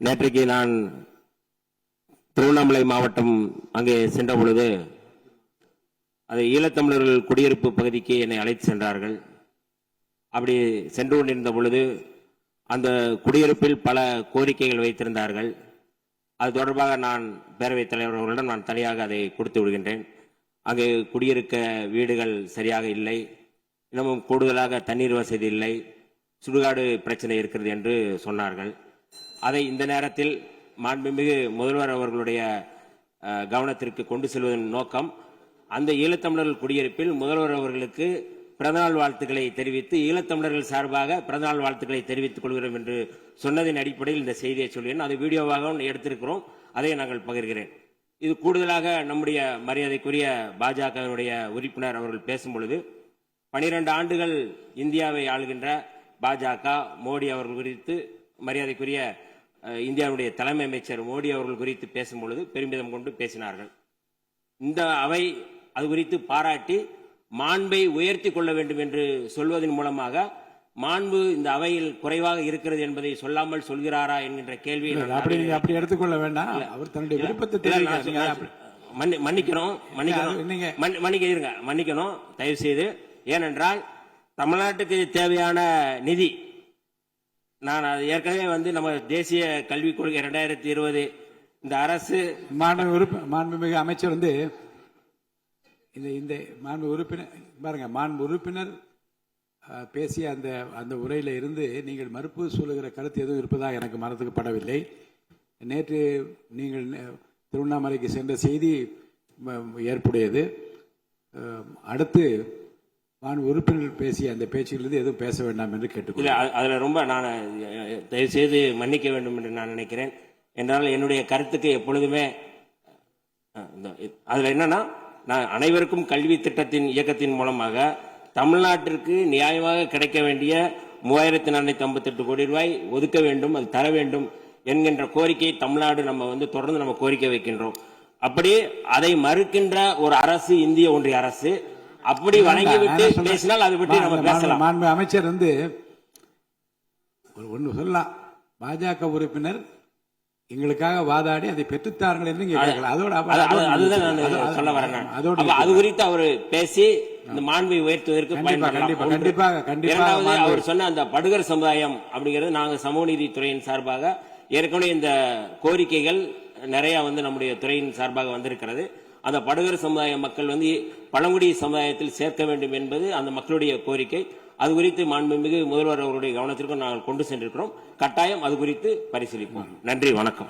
நேற்றைக்கு நான் திருவண்ணாமலை மாவட்டம் அங்கே சென்ற பொழுது அது ஈழத்தமிழர்கள் குடியிருப்பு பகுதிக்கு என்னை அழைத்து சென்றார்கள். அப்படி சென்று கொண்டிருந்த பொழுது அந்த குடியிருப்பில் பல கோரிக்கைகள் வைத்திருந்தார்கள். அது தொடர்பாக நான் பேரவைத் தலைவர் அவர்களிடம் நான் தனியாக அதை கொடுத்து விடுகின்றேன். அங்கே குடியிருக்க வீடுகள் சரியாக இல்லை, இன்னமும் கூடுதலாக தண்ணீர் வசதி இல்லை, சுடுகாடு பிரச்சனை இருக்கிறது என்று சொன்னார்கள். அதை இந்த நேரத்தில் மாண்புமிகு முதல்வர் அவர்களுடைய கவனத்திற்கு கொண்டு செல்வதன் நோக்கம், அந்த ஈழத்தமிழர்கள் குடியிருப்பில் முதல்வர் அவர்களுக்கு பிறந்தநாள் வாழ்த்துக்களை தெரிவித்து ஈழத்தமிழர்கள் சார்பாக பிறந்தநாள் வாழ்த்துக்களை தெரிவித்துக் கொள்கிறோம் என்று சொன்னதின் அடிப்படையில் இந்த செய்தியை சொல்கிறேன். அதை வீடியோவாக எடுத்திருக்கிறோம், அதை நாங்கள் பகிர்கிறேன். இது கூடுதலாக நம்முடைய மரியாதைக்குரிய பாஜகவினுடைய உறுப்பினர் அவர்கள் பேசும் பொழுது 12 ஆண்டுகள் இந்தியாவை ஆளுகின்ற பாஜக மோடி அவர்கள் குறித்து, மரியாதைக்குரிய இந்தியாவுடைய தலைமை அமைச்சர் மோடி அவர்கள் குறித்து பேசும் பொழுது பெருமிதம் கொண்டு பேசினார்கள். இந்த அவை அது குறித்து பாராட்டி மாண்பை உயர்த்தி கொள்ள வேண்டும் என்று சொல்வதன் மூலமாக மாண்பு இந்த அவையில் குறைவாக இருக்கிறது என்பதை சொல்லாமல் சொல்கிறாரா என்கின்ற கேள்வியை அப்படி எடுத்துக்கொள்ள வேண்டாம். அவர் தன்னுடைய விருப்பத்தை மன்னிக்கணும் தயவு செய்து. ஏனென்றால் தமிழ்நாட்டுக்கு தேவையான நிதி, நான் ஏற்கனவே நம்ம தேசிய கல்விக் கொள்கை 2020 இந்த அரசு மாண்புமிகு அமைச்சர் இந்த மாண்பு உறுப்பினர் பாருங்க, மாண்பு உறுப்பினர் பேசிய அந்த உரையில இருந்து நீங்கள் மறுப்பு சொல்லுகிற கருத்து எதுவும் இருப்பதாக எனக்கு மனத்துக்கு படவில்லை. நேற்று நீங்கள் திருவண்ணாமலைக்கு சென்ற செய்தி ஏற்புடையது. அடுத்து மாண்பு உறுப்பினர் பேசிய அந்த பேச்சிலிருந்து எதுவும் பேச வேண்டாம் என்று கேட்டுக்கொள்கிறேன். அதில் ரொம்ப நான் தயவு செய்து மன்னிக்க வேண்டும் என்று நான் நினைக்கிறேன். என்றால் என்னுடைய கருத்துக்கு எப்பொழுதுமே அதில் என்னன்னா, நான் அனைவருக்கும் கல்வி திட்டத்தின் இயக்கத்தின் மூலமாக தமிழ்நாட்டிற்கு நியாயமாக கிடைக்க வேண்டிய 3458 கோடி ரூபாய் ஒதுக்க வேண்டும், அது தர வேண்டும் என்கின்ற கோரிக்கை தமிழ்நாடு தொடர்ந்து நம்ம கோரிக்கை வைக்கின்றோம். அப்படி அதை மறுக்கின்ற ஒரு அரசு இந்திய ஒன்றிய அரசு. அப்படி வழங்கிவிட்டு பேசினால் அதை பற்றி நம்ம பேசலாம். மாண்பு அமைச்சர் ஒன்று சொல்லலாம், பாஜக உறுப்பினர் எங்களுக்காக வாதாடி அதை பெற்றுத்தார்கள் என்று அதுதான் நான் சொல்ல வரேன். அது குறித்து அவர் பேசி இந்த மாண்பை உயர்த்துவதற்கு இரண்டாவது அவர் சொன்ன அந்த படுகர் சமுதாயம் அப்படிங்கிறது, நாங்கள் சமூக நீதி துறையின் சார்பாக ஏற்கனவே இந்த கோரிக்கைகள் நிறைய நம்முடைய துறையின் சார்பாக வந்திருக்கிறது. அந்த படுகர் சமுதாய மக்கள் பழங்குடி சமுதாயத்தில் சேர்க்க வேண்டும் என்பது அந்த மக்களுடைய கோரிக்கை. அது குறித்து மாண்புமிகு முதல்வர் அவருடைய கவனத்திற்கும் நாங்கள் கொண்டு சென்றிருக்கிறோம். கட்டாயம் அது குறித்து பரிசீலிப்போம். நன்றி, வணக்கம்.